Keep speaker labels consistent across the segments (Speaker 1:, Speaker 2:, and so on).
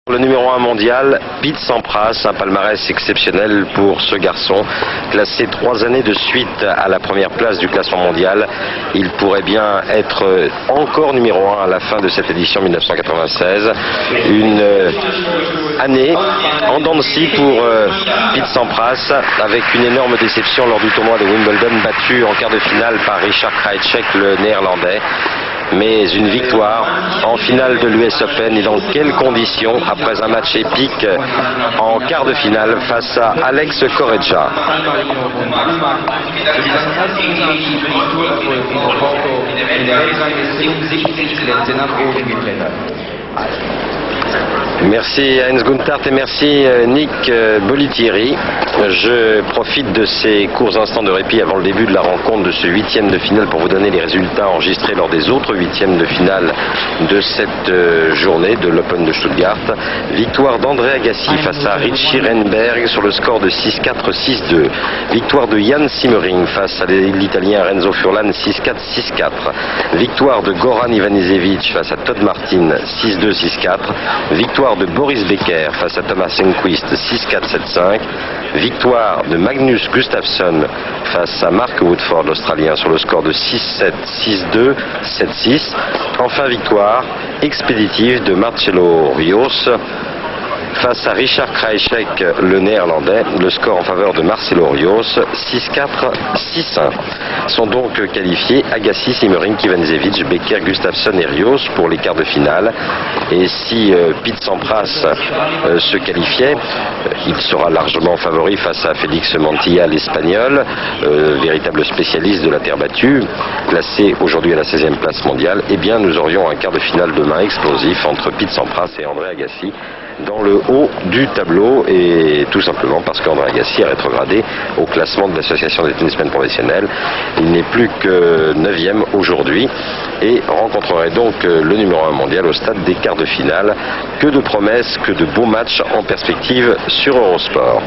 Speaker 1: Le numéro 1 mondial, Pete Sampras, un palmarès exceptionnel pour ce garçon, classé 3 années de suite à la première place du classement mondial. Il pourrait bien être encore numéro 1 à la fin de cette édition 1996. Une année en dents de scie pour Pete Sampras, avec une énorme déception lors du tournoi de Wimbledon, battu en quart de finale par Richard Krajicek, le néerlandais. Mais une victoire en finale de l'US Open, et dans quelles conditions, après un match épique en quart de finale face à Alex Corretja. Merci à Heinz Guntart et merci Nick Bollettieri. Je profite de ces courts instants de répit avant le début de la rencontre de ce 8e de finale pour vous donner les résultats enregistrés lors des autres 8e de finale de cette journée de l'Open de Stuttgart. Victoire d'André Agassi face à Richie Renberg sur le score de 6-4, 6-2. Victoire de Jan Simmering face à l'Italien Renzo Furlan 6-4, 6-4. Victoire de Goran Ivanisevic face à Todd Martin 6-2, 6-4. Victoire de Boris Becker face à Thomas Enquist 6-4, 7-5. Victoire de Magnus Gustafsson face à Mark Woodford, l'Australien, sur le score de 6-7, 6-2, 7-6. Enfin, victoire expéditive de Marcelo Rios face à Richard Krajicek, le néerlandais. Le score en faveur de Marcelo Rios, 6-4, 6-1. Sont donc qualifiés Agassi, Simmering, Ivanisevic, Becker, Gustafsson et Rios pour les quarts de finale. Et si Pete Sampras se qualifiait, il sera largement favori face à Félix Mantilla, l'Espagnol, véritable spécialiste de la terre battue, classé aujourd'hui à la 16e place mondiale. Eh bien, nous aurions un quart de finale demain explosif entre Pete Sampras et André Agassi dans le haut du tableau, et tout simplement parce qu'André Agassi est rétrogradé au classement de l'association des tennismen professionnels. Il n'est plus que 9e aujourd'hui et rencontrerait donc le numéro 1 mondial au stade des quarts de finale. Que de promesses, que de beaux matchs en perspective sur Eurosport.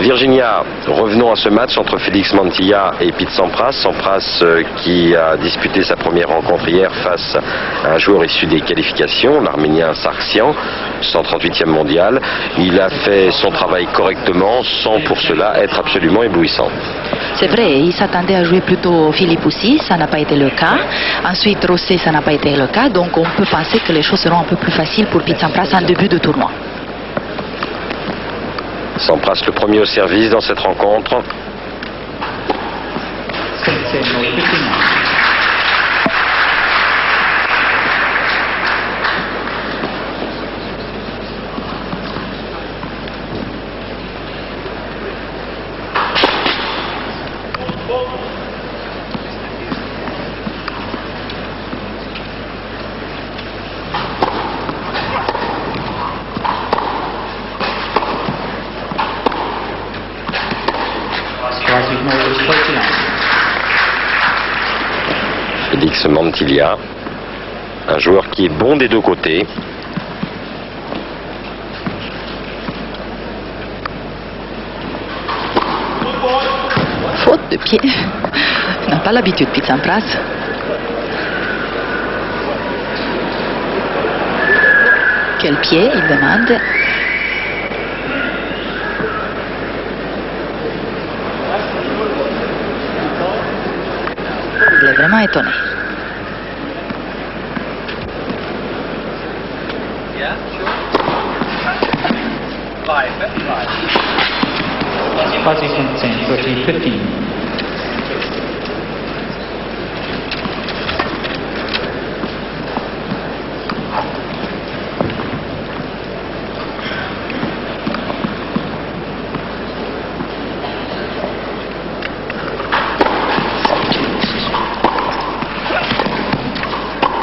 Speaker 1: Virginia, revenons à ce match entre Félix Mantilla et Pete Sampras. Sampras qui a disputé sa première rencontre hier face à un joueur issu des qualifications, l'Arménien Sargsyan, 138e mondial. Il a fait son travail correctement sans pour cela être absolument éblouissant.
Speaker 2: C'est vrai, il s'attendait à jouer plutôt Philippe aussi, ça n'a pas été le cas. Ensuite Rosset, ça n'a pas été le cas. Donc on peut penser que les choses seront un peu plus faciles pour Pete Sampras en début de tournoi.
Speaker 1: Sampras le premier au service dans cette rencontre. Félix Mantilla, un joueur qui est bon des deux côtés.
Speaker 2: Faute de pied. Il n'a pas l'habitude, Pete Sampras. Quel pied, il demande. Il est vraiment étonné.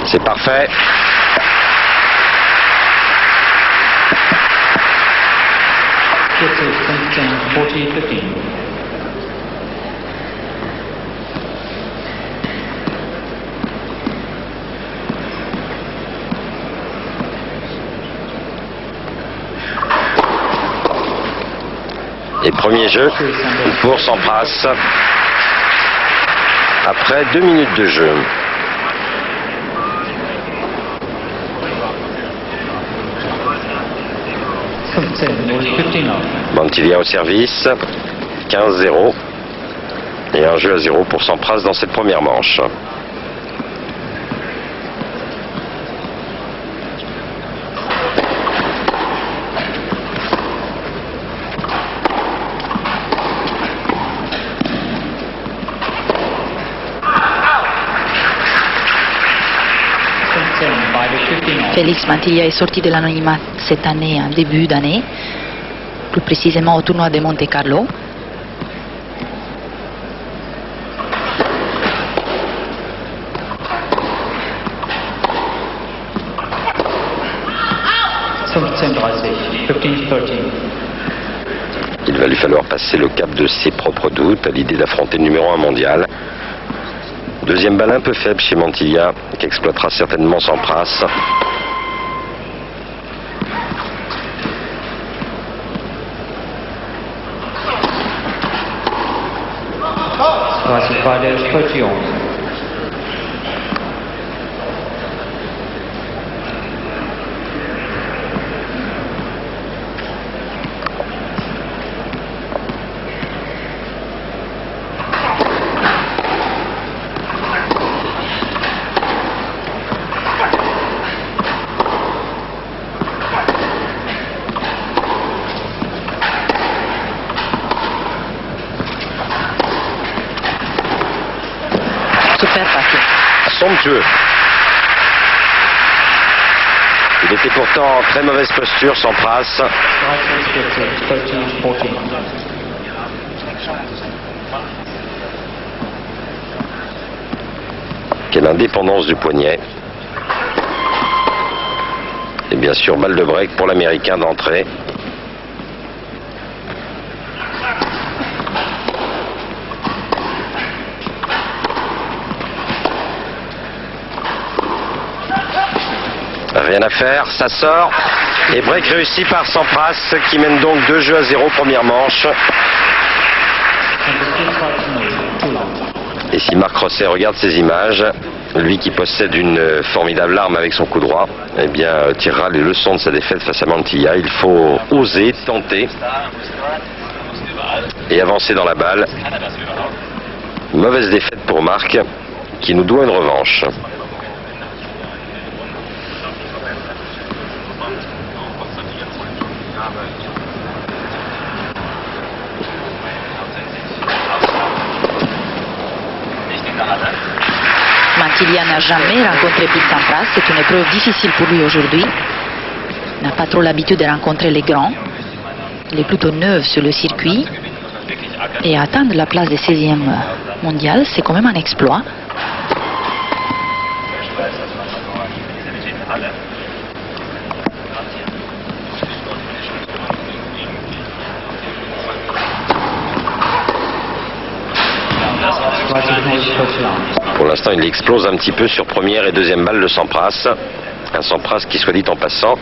Speaker 1: C'est parfait. Et premier jeu pour Sampras après 2 minutes de jeu. Mantilia au service, 15-0. Et un jeu à 0 pour Sampras dans cette première manche.
Speaker 2: Félix Mantilia est sorti de l'anonymat cette année, en début d'année, plus précisément au tournoi de Monte Carlo.
Speaker 1: Il va lui falloir passer le cap de ses propres doutes à l'idée d'affronter le numéro 1 mondial. Deuxième balle un peu faible chez Mantilia, qui exploitera certainement Sampras.
Speaker 2: Super partie.
Speaker 1: Somptueux. Il était pourtant en très mauvaise posture, Sampras. Quelle indépendance du poignet. Et bien sûr, balle de break pour l'Américain d'entrée. Rien à faire, ça sort. Et break réussi par Sampras qui mène donc 2 jeux à 0 première manche. Et si Marc Rosset regarde ces images, lui qui possède une formidable arme avec son coup droit, eh bien tirera les leçons de sa défaite face à Mantilia. Il faut oser, tenter et avancer dans la balle. Mauvaise défaite pour Marc qui nous doit une revanche.
Speaker 2: Mantilia n'a jamais rencontré Pete Sampras, c'est une épreuve difficile pour lui aujourd'hui. Il n'a pas trop l'habitude de rencontrer les grands. Il est plutôt neuf sur le circuit. Et atteindre la place de 16e mondial, c'est quand même un exploit.
Speaker 1: Pour l'instant, il explose un petit peu sur première et deuxième balle de Sampras. Un Sampras qui, soit dit en passant,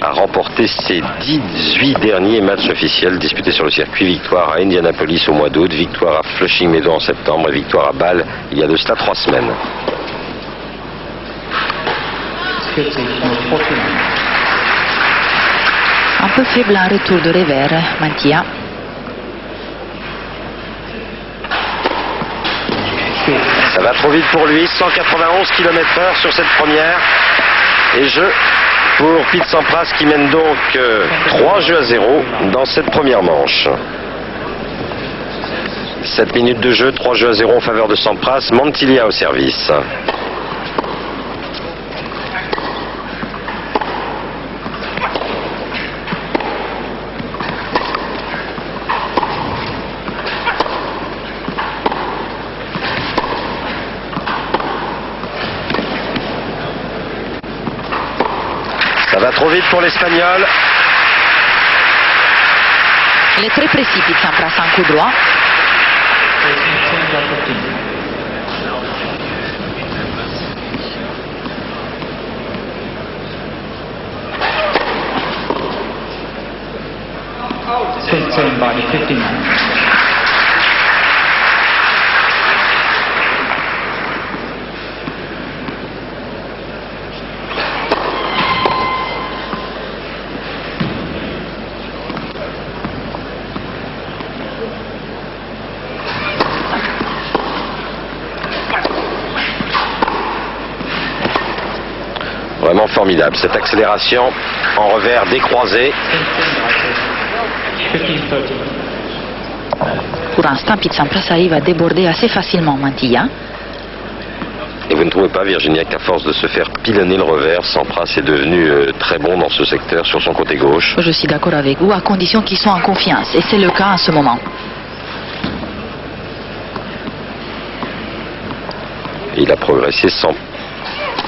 Speaker 1: a remporté ses 18 derniers matchs officiels disputés sur le circuit. Victoire à Indianapolis au mois d'août, victoire à Flushing Meadows en septembre et victoire à Bâle il y a de cela 3 semaines.
Speaker 2: Un peu faible en retour de revers, Mantilia.
Speaker 1: Ça va trop vite pour lui, 191 km/h sur cette première. Et jeu pour Pete Sampras qui mène donc 3 jeux à 0 dans cette première manche. 7 minutes de jeu, 3 jeux à 0 en faveur de Sampras. Mantilia au service. Ça va trop vite pour l'Espagnol.
Speaker 2: Il est très précis, Pete Sampras, en coup droit.
Speaker 1: formidable. Cette accélération en revers décroisé.
Speaker 2: Pour l'instant, Pete-Sampras arrive à déborder assez facilement Mantilla.
Speaker 1: Et vous ne trouvez pas, Virginia, qu'à force de se faire pilonner le revers, Sampras est devenu très bon dans ce secteur sur son côté gauche?
Speaker 2: Je suis d'accord avec vous, à condition qu'ils soient en confiance. Et c'est le cas en ce moment.
Speaker 1: Il a progressé sans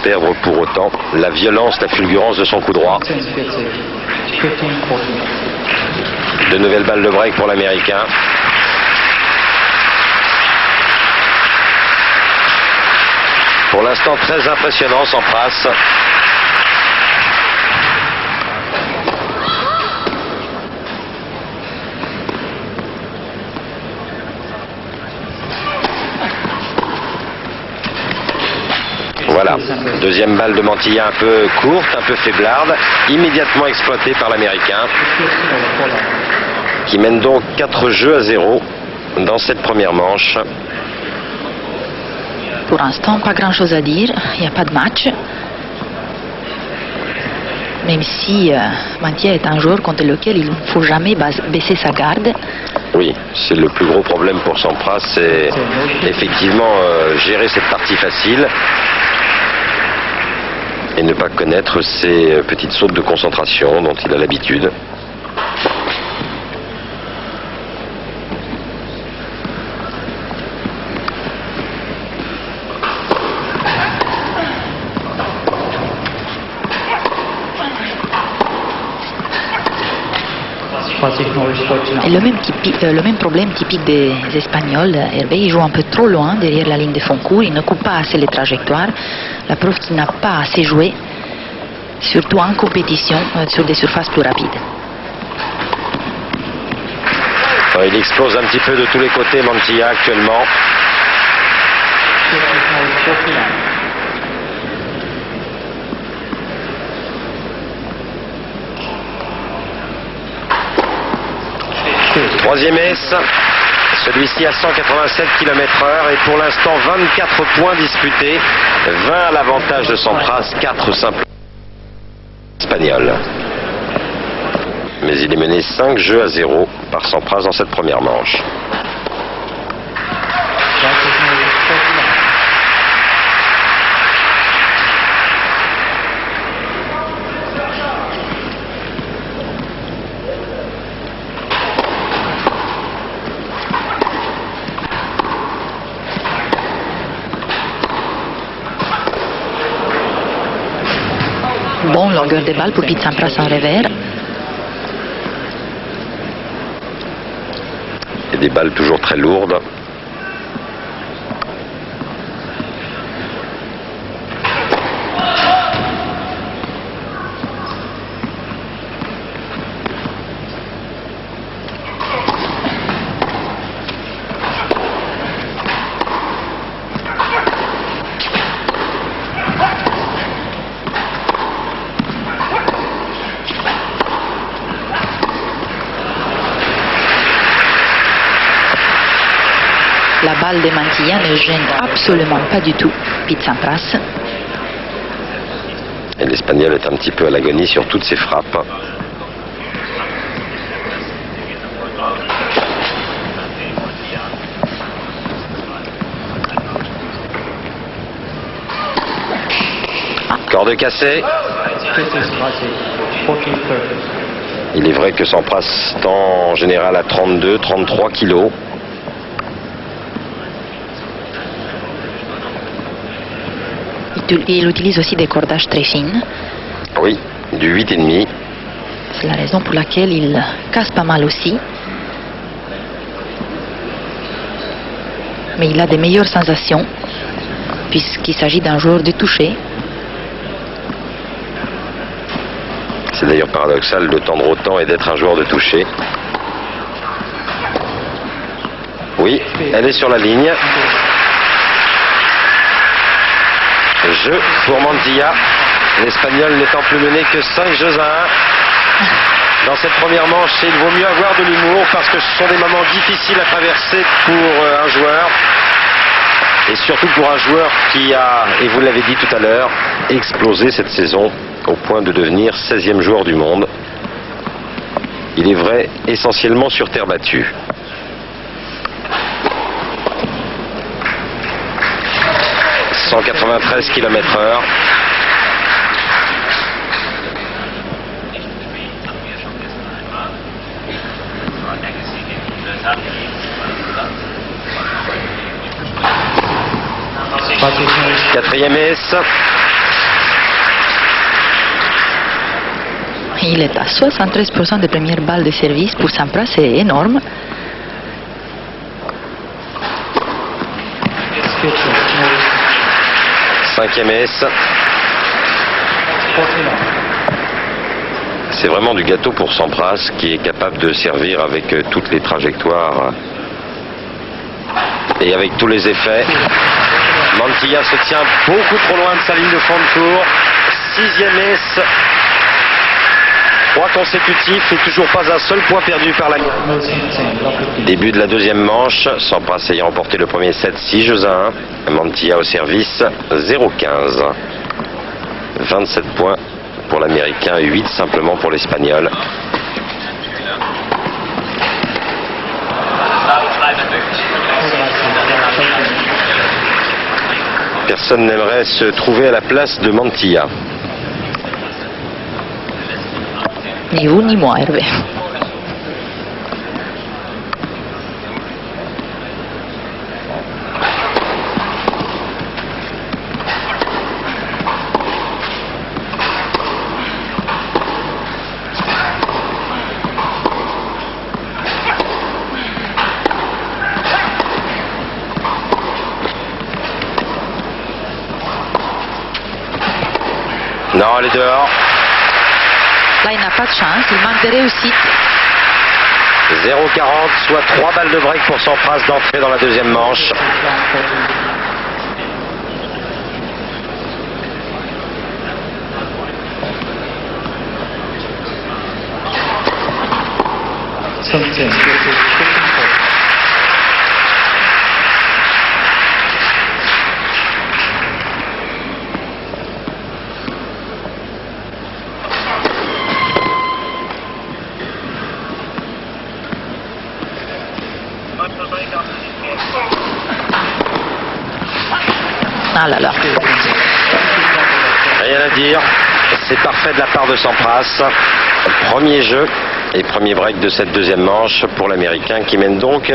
Speaker 1: perdre pour autant la violence, la fulgurance de son coup droit. De nouvelles balles de break pour l'Américain. Pour l'instant, très impressionnant, Sampras. Voilà, deuxième balle de Mantilla un peu courte, un peu faiblarde, immédiatement exploitée par l'Américain, qui mène donc 4-0 dans cette première manche.
Speaker 2: Pour l'instant, pas grand-chose à dire. Il n'y a pas de match. Même si Mantilla est un joueur contre lequel il ne faut jamais baisser sa garde.
Speaker 1: Oui, c'est le plus gros problème pour Sampras, c'est effectivement gérer cette partie facile et ne pas connaître ces petites sautes de concentration dont il a l'habitude.
Speaker 2: Et le même problème typique des Espagnols, Hervé, il joue un peu trop loin derrière la ligne de fond court, il ne coupe pas assez les trajectoires, la preuve qu'il n'a pas assez joué, surtout en compétition, sur des surfaces plus rapides.
Speaker 1: Il explose un petit peu de tous les côtés, Mantilla, actuellement. Troisième ace, celui-ci à 187 km/h et pour l'instant 24 points disputés, 20 à l'avantage de Sampras, 4 simples espagnols. Mais il est mené 5-0 par Sampras dans cette première manche.
Speaker 2: Bon longueur de balle pour Pete-Sampras en revers.
Speaker 1: Et des balles toujours très lourdes.
Speaker 2: La balle de Mantilla ne gêne absolument pas du tout Pete-Sampras.
Speaker 1: Et l'Espagnol est un petit peu à l'agonie sur toutes ses frappes. Corde cassée. Il est vrai que Sampras tend en général à 32-33 kilos.
Speaker 2: Il utilise aussi des cordages très fines.
Speaker 1: Oui, du 8,5.
Speaker 2: C'est la raison pour laquelle il casse pas mal aussi. Mais il a des meilleures sensations, puisqu'il s'agit d'un joueur de toucher.
Speaker 1: C'est d'ailleurs paradoxal de tendre autant et d'être un joueur de toucher. Oui, elle est sur la ligne. Jeu pour Mantilla, l'Espagnol n'étant plus mené que 5-1 dans cette première manche. Et il vaut mieux avoir de l'humour parce que ce sont des moments difficiles à traverser pour un joueur. Et surtout pour un joueur qui a, et vous l'avez dit tout à l'heure, explosé cette saison au point de devenir 16e joueur du monde. Il est vrai, essentiellement sur terre battue. « 193 km/h. Quatrième ace.
Speaker 2: Il est à 73% des premières balles de service. Pour Sampras, c'est énorme.
Speaker 1: Cinquième ace. C'est vraiment du gâteau pour Sampras qui est capable de servir avec toutes les trajectoires et avec tous les effets. Mantilla se tient beaucoup trop loin de sa ligne de fond de tour. Sixième ace. 3 consécutifs et toujours pas un seul point perdu par la... Début de la deuxième manche, Sampras ayant remporté le premier set 6-1. Mantilla au service 0-15. 27 points pour l'Américain, 8 simplement pour l'Espagnol. Personne n'aimerait se trouver à la place de Mantilla.
Speaker 2: Ni vous ni moi, Hervé.
Speaker 1: Non, elle est dehors.
Speaker 2: Là, il n'a pas de chance, il manque de réussite.
Speaker 1: 0,40, soit 3 balles de break pour Sampras d'entrer dans la deuxième manche.
Speaker 2: Ah là là.
Speaker 1: Rien à dire, c'est parfait de la part de Sampras. Premier jeu et premier break de cette deuxième manche pour l'Américain qui mène donc.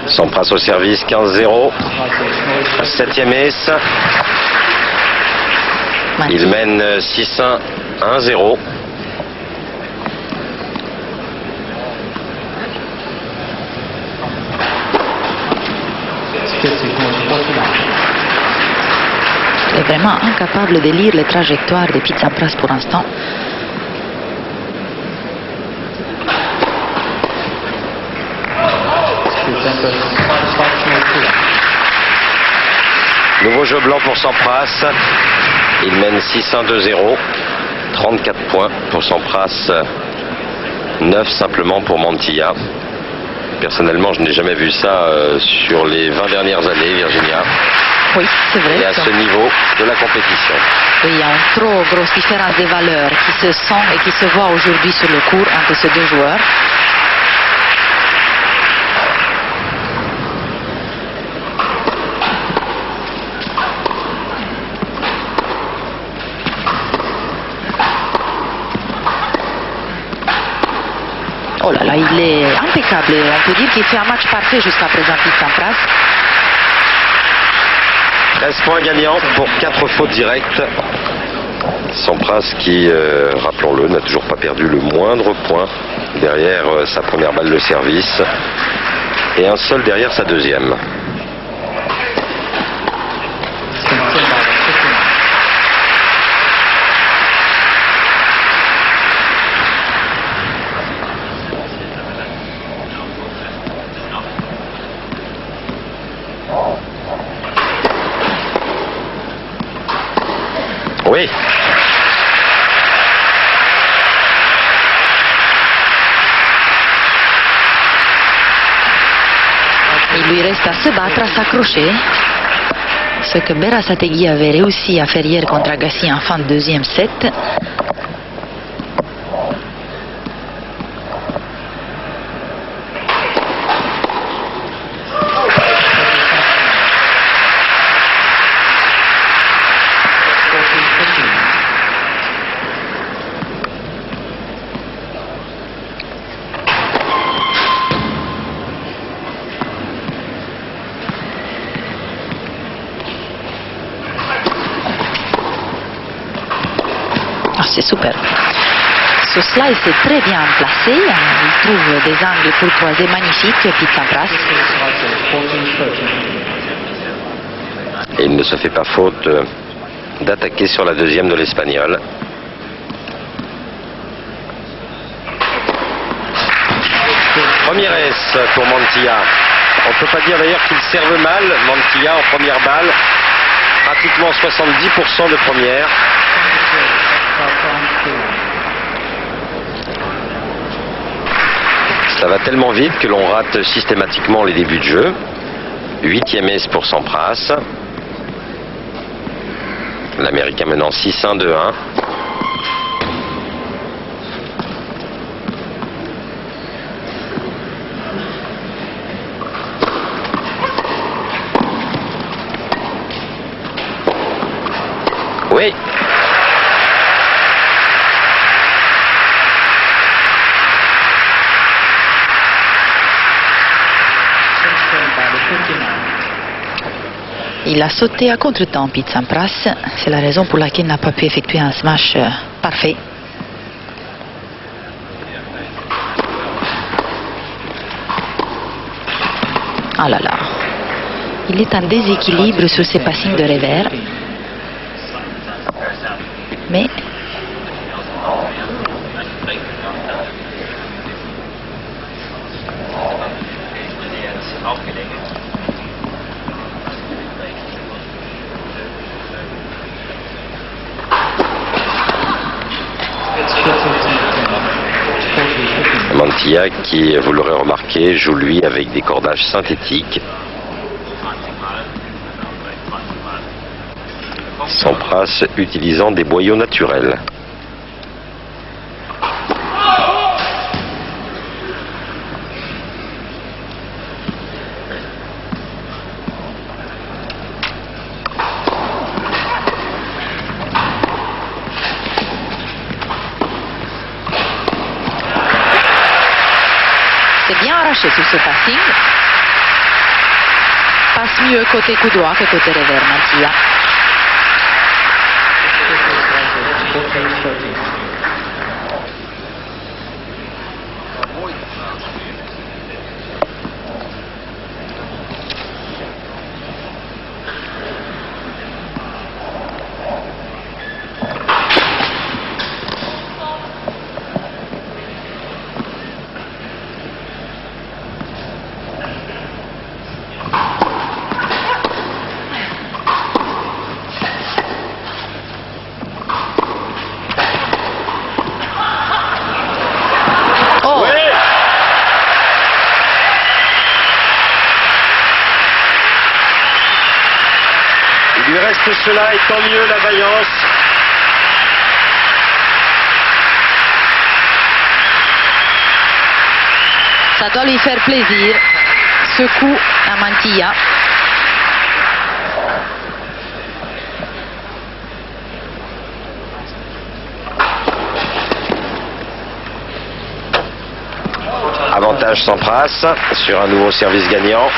Speaker 1: Sampras au service 15-0. Septième ace. Il mène 6-1, 1-0.
Speaker 2: Il est vraiment incapable de lire les trajectoires de Pete Sampras pour l'instant.
Speaker 1: Nouveau jeu blanc pour Sampras. Il mène 6-1, 2-0. 34 points pour Sampras. 9 simplement pour Mantilla. Personnellement, je n'ai jamais vu ça sur les 20 dernières années, Virginia.
Speaker 2: Oui, c'est vrai.
Speaker 1: Et à ce niveau de la compétition.
Speaker 2: Oui, il y a une trop grosse différence de valeur qui se sent et qui se voit aujourd'hui sur le court entre ces deux joueurs. Oh là là, il est impeccable. On peut dire qu'il fait un match parfait jusqu'à présent, Pete Sampras.
Speaker 1: 13 points gagnants pour 4 fautes directes. Sampras qui, rappelons-le, n'a toujours pas perdu le moindre point derrière sa première balle de service et un seul derrière sa deuxième. Oui.
Speaker 2: Il lui reste à se battre, à s'accrocher. Ce que Berasategui avait réussi à faire hier contre Agassi en fin de deuxième set. C'est super. Ce slice est très bien placé. Il trouve des angles pour croiser magnifiques. Pete Sampras.
Speaker 1: Et il ne se fait pas faute d'attaquer sur la deuxième de l'Espagnol. Première S pour Montilla. On ne peut pas dire d'ailleurs qu'il serve mal. Montilla en première balle. Pratiquement 70% de première. Ça va tellement vite que l'on rate systématiquement les débuts de jeu. 8e S pour Sampras. L'Américain menant 6-1, 2-1. Oui.
Speaker 2: Il a sauté à contre-temps, Pete Sampras. C'est la raison pour laquelle il n'a pas pu effectuer un smash parfait. Ah là là. Il est en déséquilibre sur ses passings de revers. Mais
Speaker 1: Montilla qui, vous l'aurez remarqué, joue lui avec des cordages synthétiques. Sampras utilisant des boyaux naturels.
Speaker 2: c'est bien arraché sur ce passing. Passe mieux côté coup droit que côté revers, Montilla.
Speaker 1: Il lui reste cela et tant mieux la vaillance.
Speaker 2: Ça doit lui faire plaisir, ce coup à Montilla.
Speaker 1: Avantage Sampras sur un nouveau service gagnant.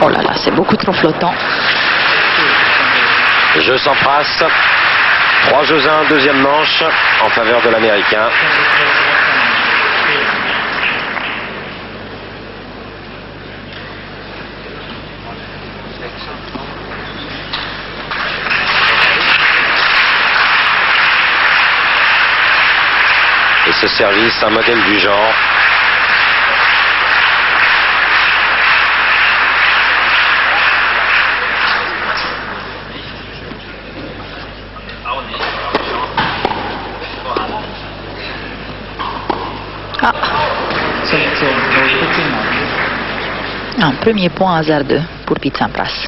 Speaker 2: Oh là là, c'est beaucoup trop flottant.
Speaker 1: Jeu Sampras. 3 jeux 1, deuxième manche en faveur de l'Américain. Et ce service, un modèle du genre.
Speaker 2: Ah. Un premier point hasardeux pour Tsitsipas.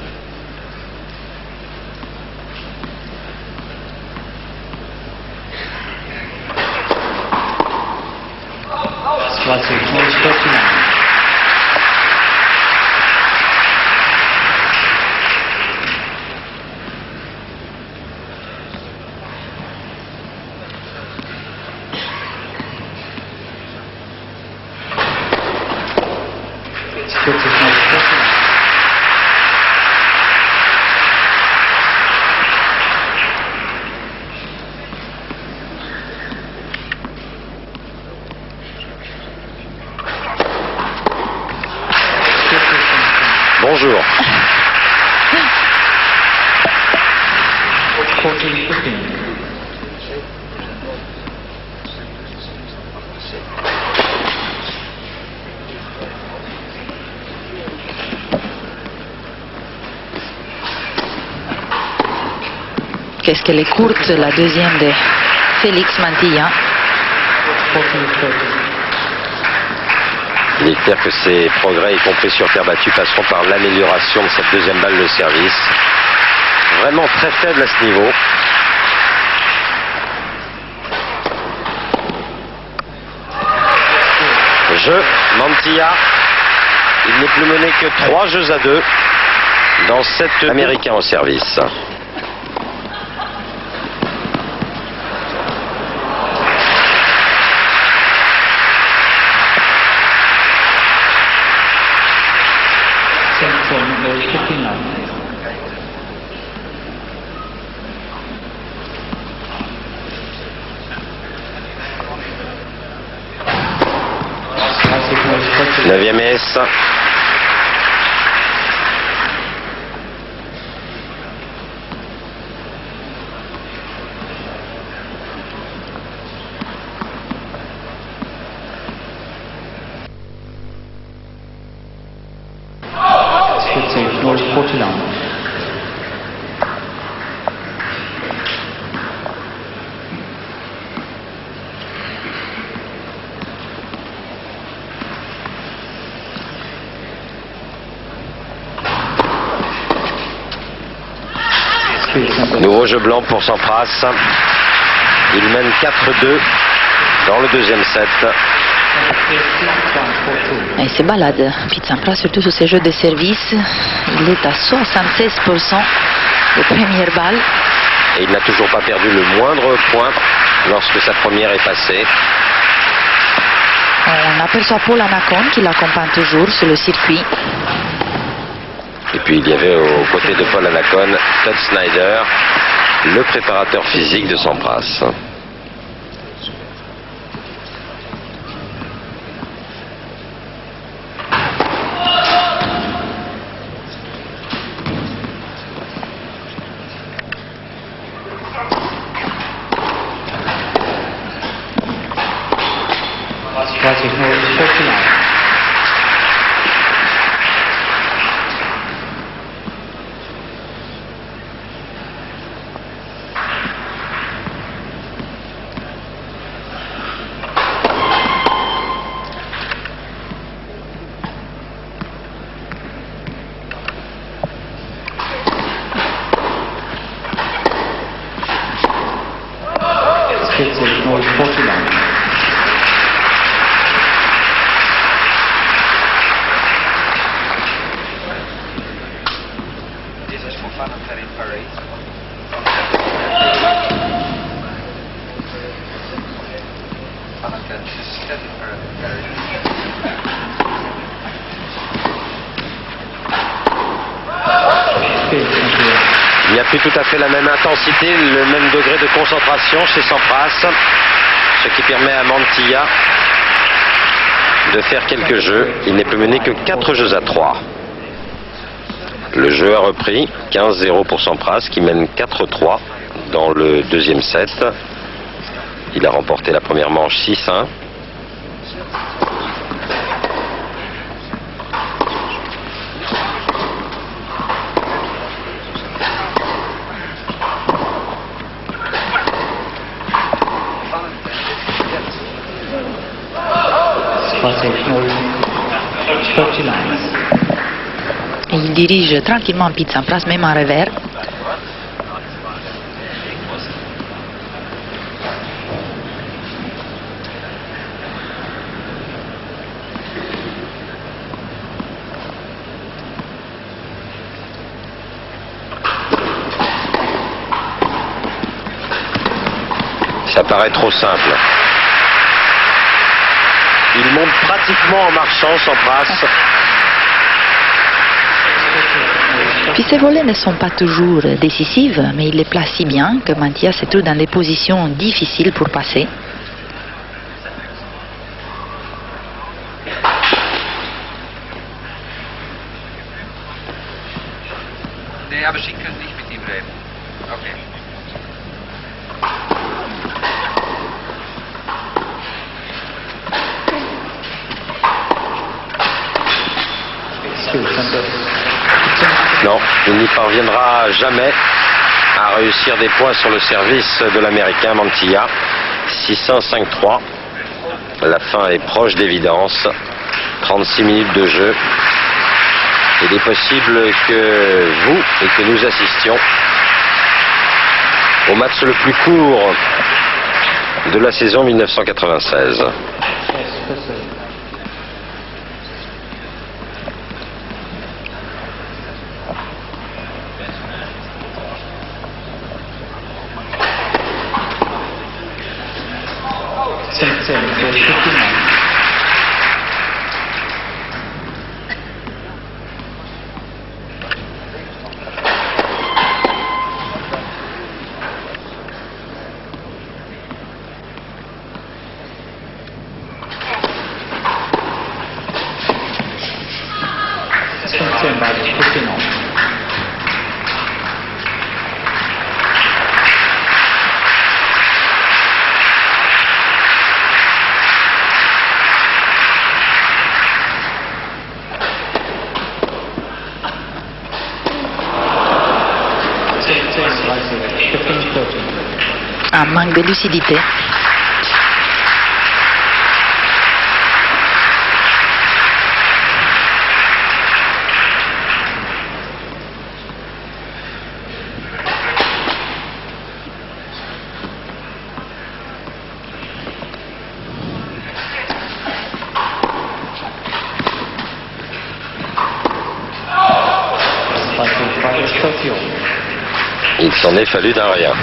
Speaker 1: Bonjour.
Speaker 2: Qu'est-ce qu'elle est courte, la deuxième de Félix Mantilla.
Speaker 1: Il espère que ces progrès, y compris sur terre battue, passeront par l'amélioration de cette deuxième balle de service. Vraiment très faible à ce niveau. Jeu, Mantilla. Il n'est plus mené que 3 jeux à 2 dans cet américain au service. Neuvième S. Nouveau jeu blanc pour Sampras. Il mène 4-2 dans le deuxième set.
Speaker 2: Il se balade, Tsitsipas, surtout sur ses jeux de service. Il est à 76% de première balle.
Speaker 1: Et il n'a toujours pas perdu le moindre point lorsque sa première est passée.
Speaker 2: On aperçoit Paul Annacone qui l'accompagne toujours sur le circuit.
Speaker 1: Et puis il y avait aux côtés de Paul Annacone, Todd Snyder, le préparateur physique de Sampras. Il n'y a plus tout à fait la même intensité, le même degré de concentration chez Sampras, ce qui permet à Mantilla de faire quelques jeux. Il n'est plus mené que 4 jeux à 3. Le jeu a repris, 15-0 pour Sampras qui mène 4-3 dans le deuxième set. Il a remporté la première manche 6-1.
Speaker 2: Et il dirige tranquillement Tsitsipas, même en revers.
Speaker 1: Ça paraît trop simple. Il monte pratiquement en marchant, Sampras.
Speaker 2: Puis ces volets ne sont pas toujours décisives, mais il les place si bien que Mantia se trouve dans des positions difficiles pour passer.
Speaker 3: Nee, aber Sie können nicht mit ihm reden. Okay.
Speaker 1: Non, il n'y parviendra jamais à réussir des points sur le service de l'Américain Mantilla. 6-1-5-3. La fin est proche d'évidence. 36 minutes de jeu. Il est possible que vous et que nous assistions au match le plus court de la saison 1996.
Speaker 2: Un manque de lucidité.
Speaker 1: Il s'en est fallu d'un rien.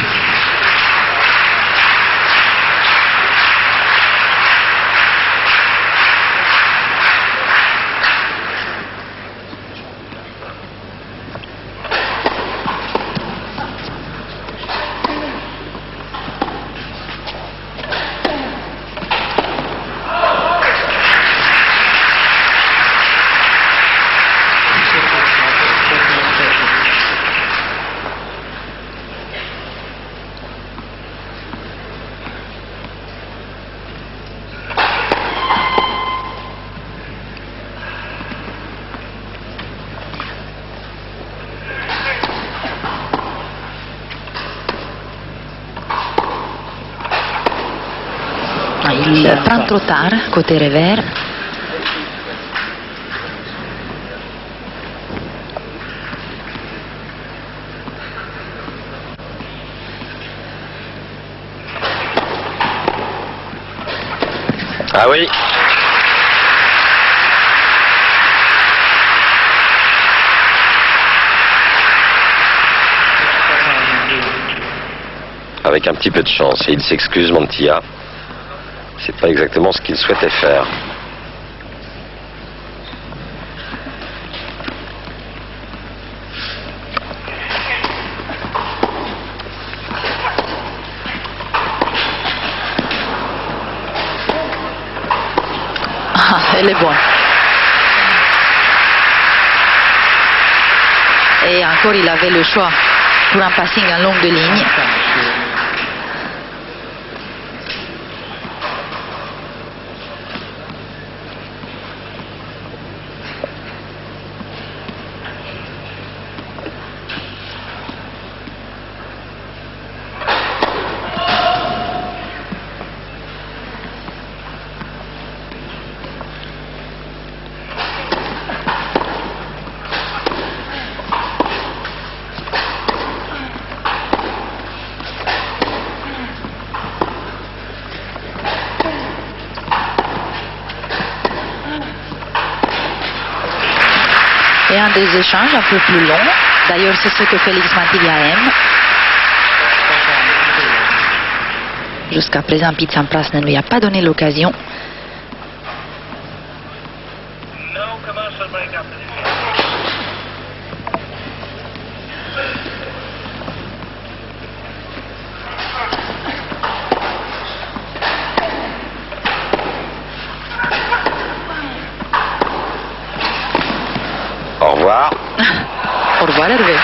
Speaker 2: Il prend trop tard, côté revers.
Speaker 1: Ah oui. Avec un petit peu de chance. Et il s'excuse, Mantilla. C'est pas exactement ce qu'il souhaitait faire.
Speaker 2: Ah, elle est bonne. Et encore, il avait le choix pour un passing en longue de ligne. Et un des échanges un peu plus long. D'ailleurs, c'est ce que Félix Mantilla aime. Jusqu'à présent, Pete Sampras ne lui a pas donné l'occasion.
Speaker 1: Au revoir.
Speaker 2: Au revoir, Hervé.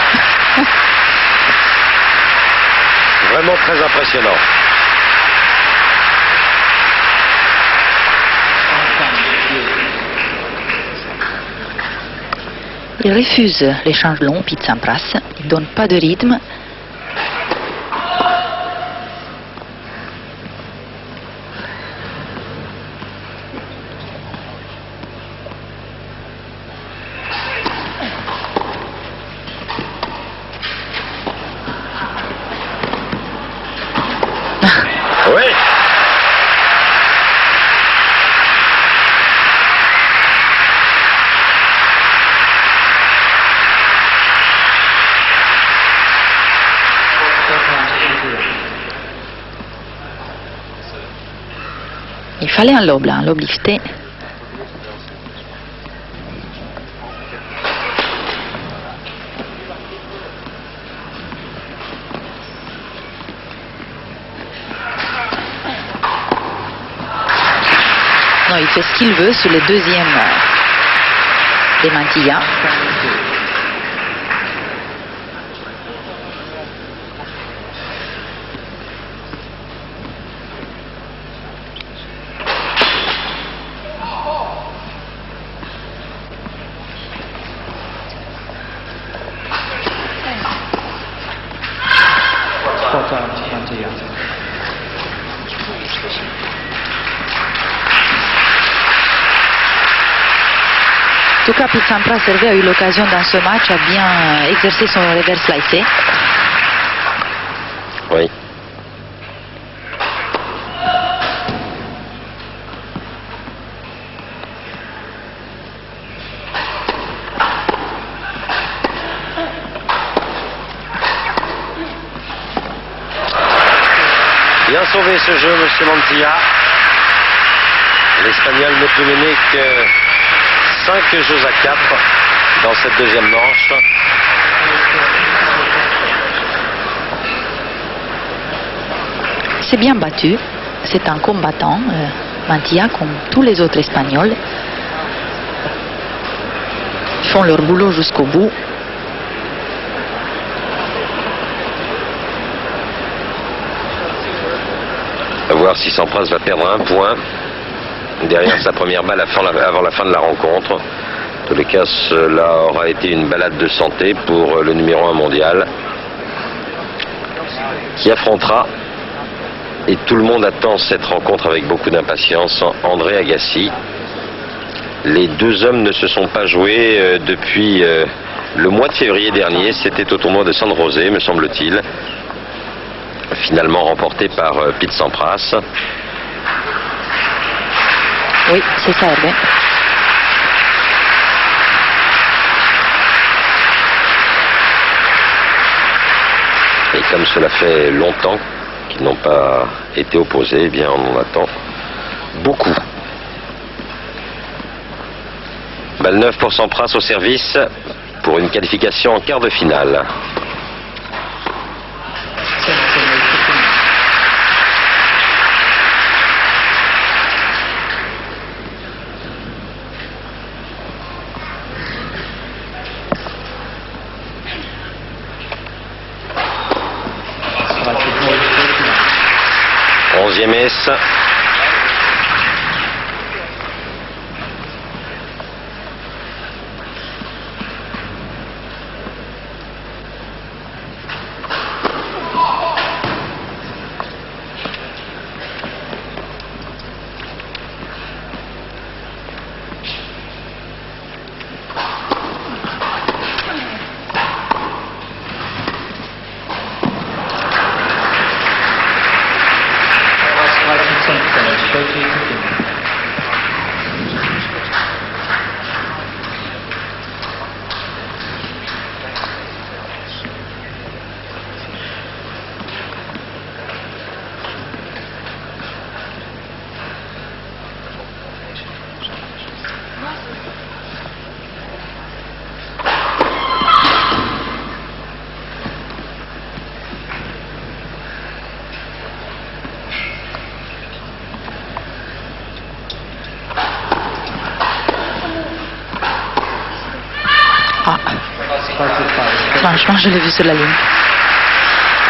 Speaker 1: Vraiment très impressionnant.
Speaker 2: Il refuse l'échange long, Pete Sampras. Il ne donne pas de rythme.
Speaker 1: Oui.
Speaker 2: Il fallait un lob lifté. Non, il fait ce qu'il veut sur le deuxième des Mantilla. En tout cas, Pete Sampras a eu l'occasion dans ce match à bien exercer son reverse slicé.
Speaker 1: Oui. Bien sauvé ce jeu, monsieur Mantilla. L'Espagnol ne peut mener que 5 jeux à 4 dans cette deuxième manche.
Speaker 2: C'est bien battu. C'est un combattant, Mantilla, comme tous les autres Espagnols. Ils font leur boulot jusqu'au bout.
Speaker 1: À voir si Sampras va perdre un point derrière sa première balle avant la fin de la rencontre. En tous les cas, cela aura été une balade de santé pour le numéro 1 mondial qui affrontera, et tout le monde attend cette rencontre avec beaucoup d'impatience, André Agassi. Les deux hommes ne se sont pas joués depuis le mois de février dernier. C'était au tournoi de San José, me semble-t-il, finalement remporté par Pete Sampras.
Speaker 2: Oui, c'est ça, Hervé.
Speaker 1: Et comme cela fait longtemps qu'ils n'ont pas été opposés, eh bien on en attend beaucoup. Balle 9 pour Sampras au service pour une qualification en quart de finale. Onzième S.
Speaker 2: Ah. Franchement, je l'ai vu sur la ligne.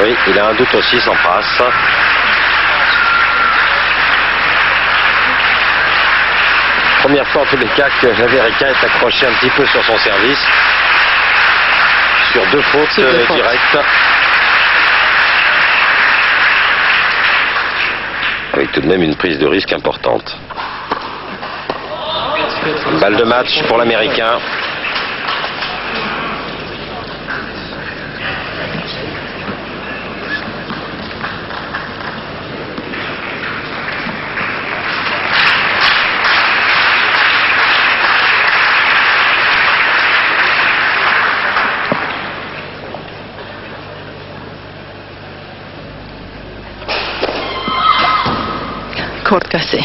Speaker 1: Oui, il a un doute aussi, Sampras. Première fois en tous les cas que l'Américain est accroché un petit peu sur son service. Sur deux fautes directes. Avec tout de même une prise de risque importante. Balle de match pour l'Américain.
Speaker 2: Corde cassée.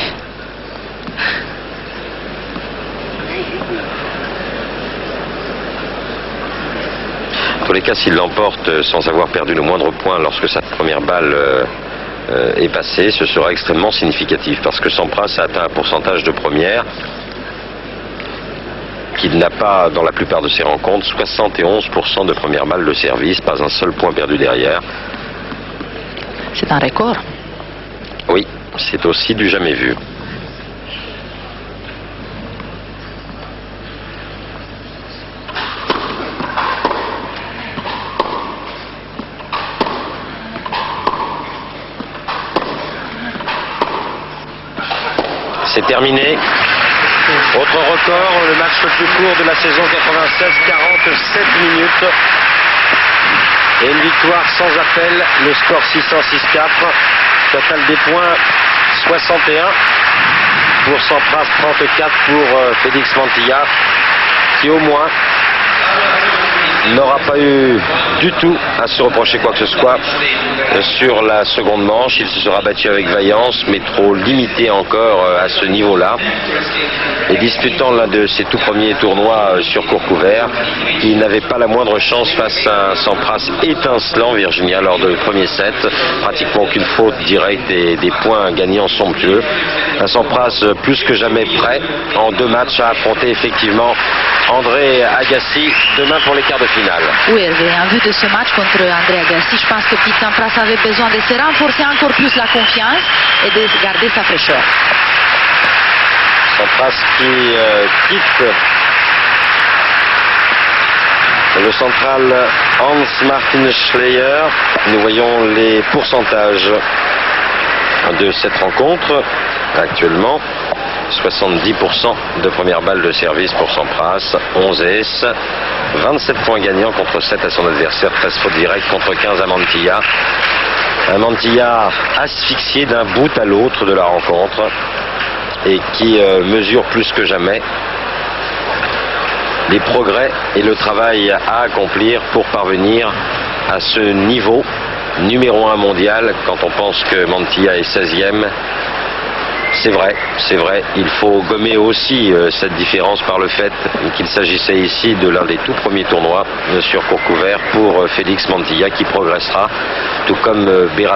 Speaker 1: En tous les cas, s'il l'emporte sans avoir perdu le moindre point lorsque sa première balle est passée, ce sera extrêmement significatif parce que Sampras a atteint un pourcentage de première qu'il n'a pas dans la plupart de ses rencontres, 71% de première balle de service, pas un seul point perdu derrière.
Speaker 2: C'est un record.
Speaker 1: Oui, c'est aussi du jamais vu. C'est terminé. Autre record, le match le plus court de la saison 96, 47 minutes. Et une victoire sans appel, le score 606-4. Total des points 61 pour Sampras, 34 pour Félix Mantilla, qui au moins n'aura pas eu du tout à se reprocher quoi que ce soit sur la seconde manche. Il se sera battu avec vaillance, mais trop limité encore à ce niveau-là. Et disputant l'un de ses tout premiers tournois sur court couvert, il n'avait pas la moindre chance face à un Sampras étincelant, Virginia, lors du premier set. Pratiquement aucune faute directe et des points gagnants somptueux. Un Sampras plus que jamais prêt en deux matchs à affronter effectivement André Agassi demain pour les quarts de finale.
Speaker 2: Oui, Hervé, en vue de ce match contre André Agassi, je pense que Pete Sampras avait besoin de se renforcer encore plus la confiance et de garder sa fraîcheur.
Speaker 1: Sampras qui quitte le central Hans-Martin Schleyer. Nous voyons les pourcentages de cette rencontre actuellement. 70% de première balle de service pour Sampras, 11 aces, 27 points gagnants contre 7 à son adversaire, 13 fautes directes contre 15 à Mantilla. Un Mantilla asphyxié d'un bout à l'autre de la rencontre et qui mesure plus que jamais les progrès et le travail à accomplir pour parvenir à ce niveau numéro 1 mondial. Quand on pense que Mantilla est 16e, c'est vrai, il faut gommer aussi cette différence par le fait qu'il s'agissait ici de l'un des tout premiers tournois sur court couvert pour Félix Mantilla qui progressera, tout comme Béra.